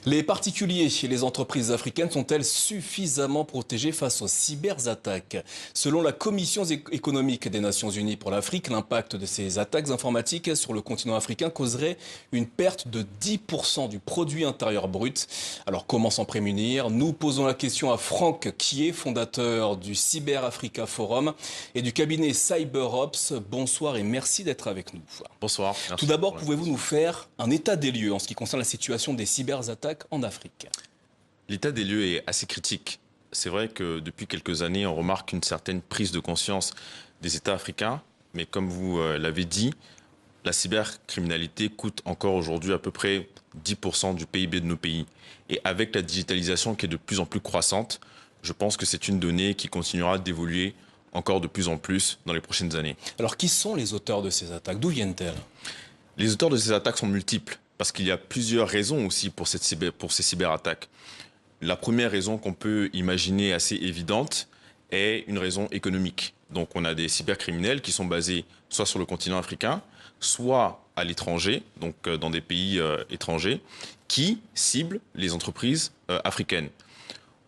Les particuliers et les entreprises africaines sont-elles suffisamment protégées face aux cyberattaques? Selon la Commission économique des Nations Unies pour l'Afrique, l'impact de ces attaques informatiques sur le continent africain causerait une perte de 10% du produit intérieur brut. Alors comment s'en prémunir? Nous posons la question à Franck Quier, fondateur du Cyber Africa Forum et du cabinet CyberOps. Bonsoir et merci d'être avec nous. Bonsoir. Tout d'abord, pouvez-vous nous faire un état des lieux en ce qui concerne la situation des cyberattaques en Afrique? L'état des lieux est assez critique. C'est vrai que depuis quelques années, on remarque une certaine prise de conscience des États africains. Mais comme vous l'avez dit, la cybercriminalité coûte encore aujourd'hui à peu près 10% du PIB de nos pays. Et avec la digitalisation qui est de plus en plus croissante, je pense que c'est une donnée qui continuera d'évoluer encore de plus en plus dans les prochaines années. Alors qui sont les auteurs de ces attaques? D'où viennent-elles? Les auteurs de ces attaques sont multiples, parce qu'il y a plusieurs raisons aussi pour ces cyberattaques. La première raison qu'on peut imaginer assez évidente est une raison économique. Donc on a des cybercriminels qui sont basés soit sur le continent africain, soit à l'étranger, donc dans des pays étrangers, qui ciblent les entreprises africaines.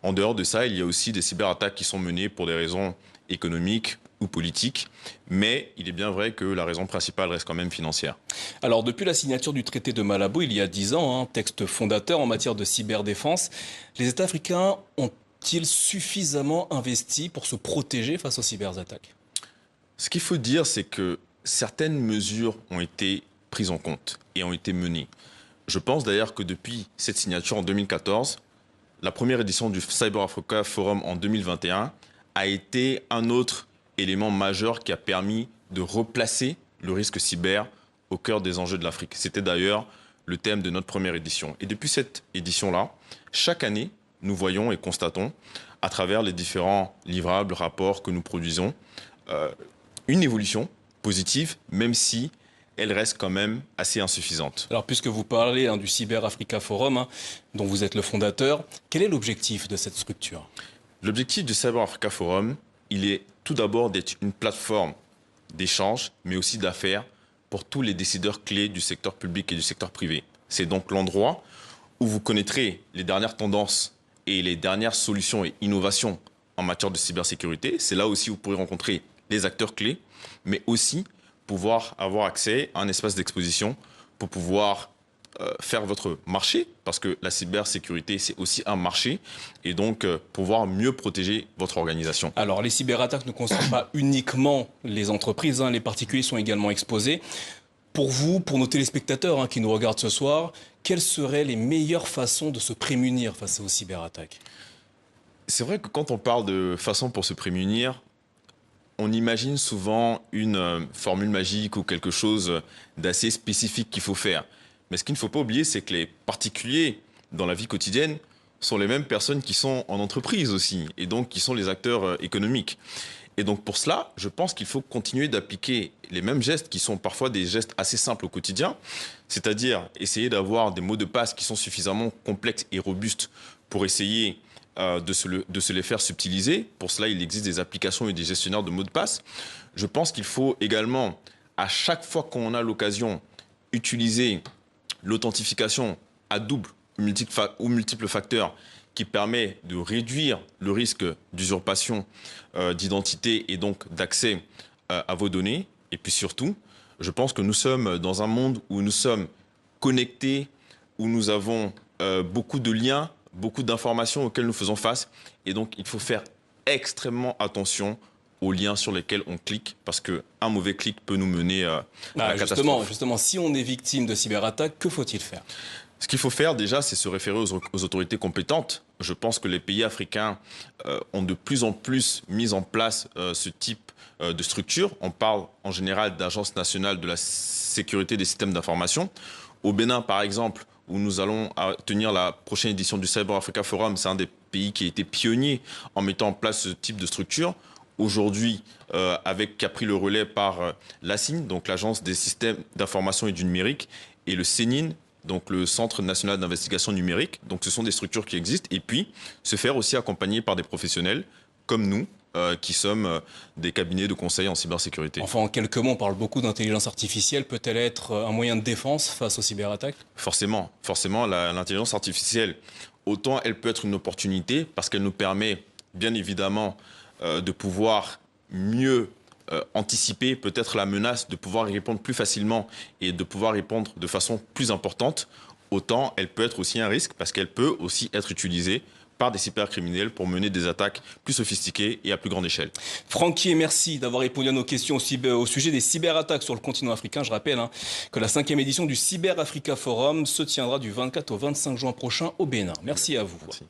En dehors de ça, il y a aussi des cyberattaques qui sont menées pour des raisons économiques ou politiques, mais il est bien vrai que la raison principale reste quand même financière. Alors depuis la signature du traité de Malabo il y a 10 ans, texte fondateur en matière de cyberdéfense, les États africains ont-ils suffisamment investi pour se protéger face aux cyberattaques? Ce qu'il faut dire, c'est que certaines mesures ont été prises en compte et ont été menées. Je pense d'ailleurs que depuis cette signature en 2014, la première édition du Cyber Africa Forum en 2021 a été un autre élément majeur qui a permis de replacer le risque cyber au cœur des enjeux de l'Afrique. C'était d'ailleurs le thème de notre première édition. Et depuis cette édition-là, chaque année, nous voyons et constatons, à travers les différents livrables, rapports que nous produisons, une évolution positive, même si elle reste quand même assez insuffisante. Alors puisque vous parlez du Cyber Africa Forum, dont vous êtes le fondateur, quel est l'objectif de cette structure? L'objectif du Cyber Africa Forum, il est tout d'abord d'être une plateforme d'échange, mais aussi d'affaires pour tous les décideurs clés du secteur public et du secteur privé. C'est donc l'endroit où vous connaîtrez les dernières tendances et les dernières solutions et innovations en matière de cybersécurité. C'est là aussi où vous pourrez rencontrer les acteurs clés, mais aussi pouvoir avoir accès à un espace d'exposition pour pouvoir faire votre marché, parce que la cybersécurité, c'est aussi un marché, et donc pouvoir mieux protéger votre organisation. Alors, les cyberattaques ne concernent pas uniquement les entreprises, les particuliers sont également exposés. Pour vous, pour nos téléspectateurs qui nous regardent ce soir, quelles seraient les meilleures façons de se prémunir face aux cyberattaques? C'est vrai que quand on parle de façons pour se prémunir, on imagine souvent une formule magique ou quelque chose d'assez spécifique qu'il faut faire. Mais ce qu'il ne faut pas oublier, c'est que les particuliers, dans la vie quotidienne, sont les mêmes personnes qui sont en entreprise aussi, et donc qui sont les acteurs économiques. Et donc pour cela, je pense qu'il faut continuer d'appliquer les mêmes gestes qui sont parfois des gestes assez simples au quotidien, c'est-à-dire essayer d'avoir des mots de passe qui sont suffisamment complexes et robustes pour essayer de se les faire subtiliser. Pour cela, il existe des applications et des gestionnaires de mots de passe. Je pense qu'il faut également, à chaque fois qu'on a l'occasion, utiliser l'authentification à double ou multiples facteurs qui permet de réduire le risque d'usurpation d'identité et donc d'accès à vos données. Et puis surtout, je pense que nous sommes dans un monde où nous sommes connectés, où nous avons beaucoup de liens, beaucoup d'informations auxquelles nous faisons face. Et donc, il faut faire extrêmement attention aux liens sur lesquels on clique, parce qu'un mauvais clic peut nous mener à la catastrophe. Justement, si on est victime de cyberattaques, que faut-il faire? Ce qu'il faut faire déjà, c'est se référer aux autorités compétentes. Je pense que les pays africains ont de plus en plus mis en place ce type de structure. On parle en général d'Agence nationale de la sécurité des systèmes d'information. Au Bénin, par exemple, où nous allons tenir la prochaine édition du Cyber Africa Forum, c'est un des pays qui a été pionnier en mettant en place ce type de structure. Aujourd'hui, qui a pris le relais par l'ASIN, donc l'Agence des systèmes d'information et du numérique, et le CENIN, donc le Centre national d'investigation numérique. Donc ce sont des structures qui existent. Et puis, se faire aussi accompagner par des professionnels comme nous, qui sommes des cabinets de conseil en cybersécurité. Enfin, en quelques mots, on parle beaucoup d'intelligence artificielle. Peut-elle être un moyen de défense face aux cyberattaques? Forcément, l'intelligence artificielle, autant elle peut être une opportunité parce qu'elle nous permet bien évidemment de pouvoir mieux anticiper peut-être la menace, de pouvoir y répondre plus facilement et de pouvoir répondre de façon plus importante, autant elle peut être aussi un risque parce qu'elle peut aussi être utilisée par des cybercriminels pour mener des attaques plus sophistiquées et à plus grande échelle. Franck Kié, merci d'avoir répondu à nos questions au sujet des cyberattaques sur le continent africain. Je rappelle que la 5e édition du Cyber Africa Forum se tiendra du 24 au 25 juin prochain au Bénin. Merci à vous. Merci.